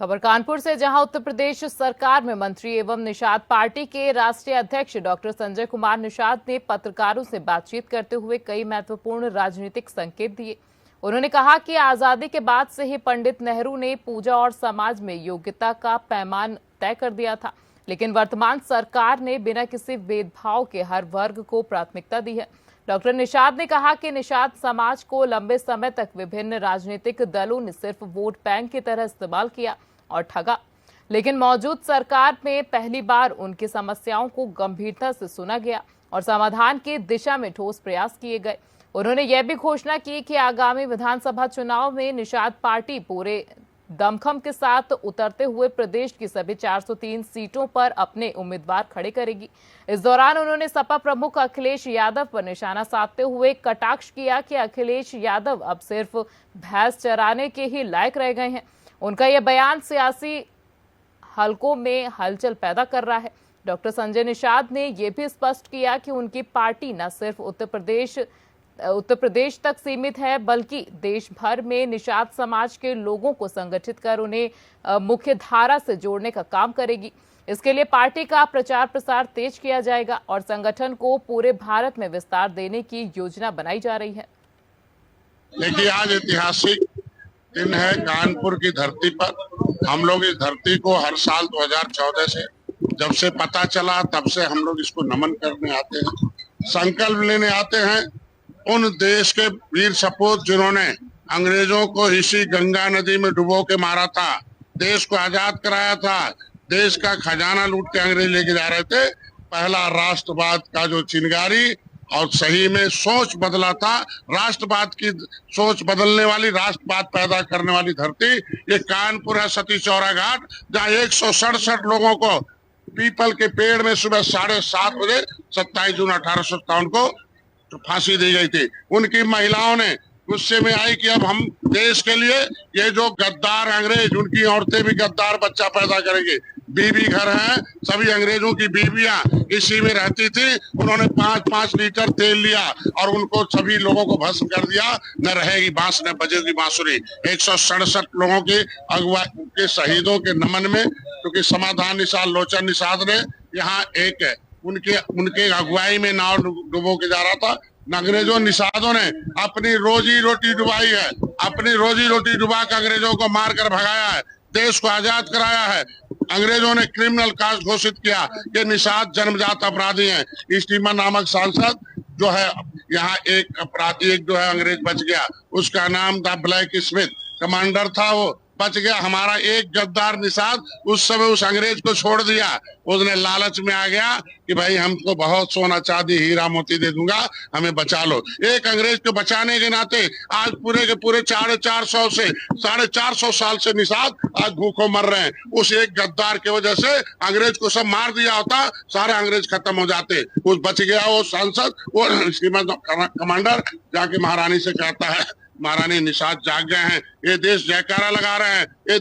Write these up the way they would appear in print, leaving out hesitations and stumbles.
खबर कानपुर से, जहां उत्तर प्रदेश सरकार में मंत्री एवं निषाद पार्टी के राष्ट्रीय अध्यक्ष डॉक्टर संजय कुमार निषाद ने पत्रकारों से बातचीत करते हुए कई महत्वपूर्ण राजनीतिक संकेत दिए। उन्होंने कहा कि आजादी के बाद से ही पंडित नेहरू ने पूजा और समाज में योग्यता का पैमाना तय कर दिया था, लेकिन वर्तमान सरकार ने बिना किसी भेदभाव के हर वर्ग को प्राथमिकता दी है। डॉक्टर निषाद ने कहा कि निषाद समाज को लंबे समय तक विभिन्न राजनीतिक दलों ने सिर्फ वोट बैंक की तरह इस्तेमाल किया और ठगा, लेकिन मौजूद सरकार में पहली बार उनकी समस्याओं को गंभीरता से सुना गया और समाधान की दिशा में ठोस प्रयास किए गए। उन्होंने यह भी घोषणा की कि आगामी विधानसभा चुनाव में निषाद पार्टी पूरे दमखम के साथ उतरते हुए प्रदेश की सभी 403 सीटों पर अपने उम्मीदवार खड़े करेगी। इस दौरान उन्होंने सपा प्रमुख अखिलेश यादव पर निशाना साधते हुए कटाक्ष किया कि अखिलेश यादव अब सिर्फ भैंस चराने के ही लायक रह गए हैं। उनका यह बयान सियासी हलकों में हलचल पैदा कर रहा है। डॉक्टर संजय निषाद ने यह भी स्पष्ट किया कि उनकी पार्टी न सिर्फ उत्तर प्रदेश तक सीमित है, बल्कि देश भर में निषाद समाज के लोगों को संगठित कर उन्हें मुख्य धारा से जोड़ने का काम करेगी। इसके लिए पार्टी का प्रचार प्रसार तेज किया जाएगा और संगठन को पूरे भारत में विस्तार देने की योजना बनाई जा रही है। देखिए, आज ऐतिहासिक दिन है कानपुर की धरती पर। हम लोग इस धरती को हर साल 2014 से जब से पता चला तब से हम लोग इसको नमन करने आते हैं, संकल्प लेने आते हैं उन देश के वीर सपूत जिन्होंने अंग्रेजों को इसी गंगा नदी में डुबो के मारा था, देश को आजाद कराया था, देश का खजाना लूट के अंग्रेज लेके जा रहे थे। पहला राष्ट्रवाद का जो चिंगारी और सही में सोच बदला था, राष्ट्रवाद की सोच बदलने वाली, राष्ट्रवाद पैदा करने वाली धरती ये कानपुर है, सती चौरा घाट, जहाँ 167 लोगों को पीपल के पेड़ में सुबह 7:30 बजे 27 जून 1857 को फांसी दी गई थी। उनकी महिलाओं ने गुस्से में आई कि अब हम देश के लिए ये जो गद्दार अंग्रेज, उनकी औरतें भी गद्दार बच्चा पैदा करेंगे। बीबी घर हैं, सभी अंग्रेजों की बीबियां इसी में रहती थी। उन्होंने 5-5 लीटर तेल लिया और उनको सभी लोगों को भस्म कर दिया। न रहेगी बांस न बजेगी बांसुरी। 167 लोगों के अगुवा के शहीदों के नमन में, क्योंकि समाधान निषाद लोचन निषाद ने यहाँ एक उनके अगुवाई में नाव डुबो के जा रहा था। अंग्रेजों निषादों ने अपनी रोजी रोटी डुबाई है, अपनी रोजी रोटी डुबा कर अंग्रेजों को मार कर भगाया है, देश को आजाद कराया है। अंग्रेजों ने क्रिमिनल कास्ट घोषित किया कि निषाद जन्मजात अपराधी हैं। स्टीमर नामक सांसद जो है यहाँ एक अपराधी, एक जो है अंग्रेज बच गया, उसका नाम था ब्लैक स्मिथ, कमांडर था, वो बच गया। हमारा एक गद्दार निषाद उस समय उस अंग्रेज को छोड़ दिया। उसने लालच में आ गया कि भाई हमको बहुत सोना चांदी हीरा मोती दे दूंगा, हमें बचा लो। एक अंग्रेज को बचाने के नाते आज पूरे के पूरे 450 साल से निषाद आज भूखों मर रहे हैं। उस एक गद्दार की वजह से अंग्रेज को सब मार दिया होता, सारे अंग्रेज खत्म हो जाते। उस बच गया वो सांसद, वो श्रीमद कमांडर जाके महारानी से कहता है, महारानी निषाद जाग गए हैं, ये देश जयकारा लगा रहे हैं, ये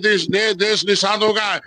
देश निषाद होगा।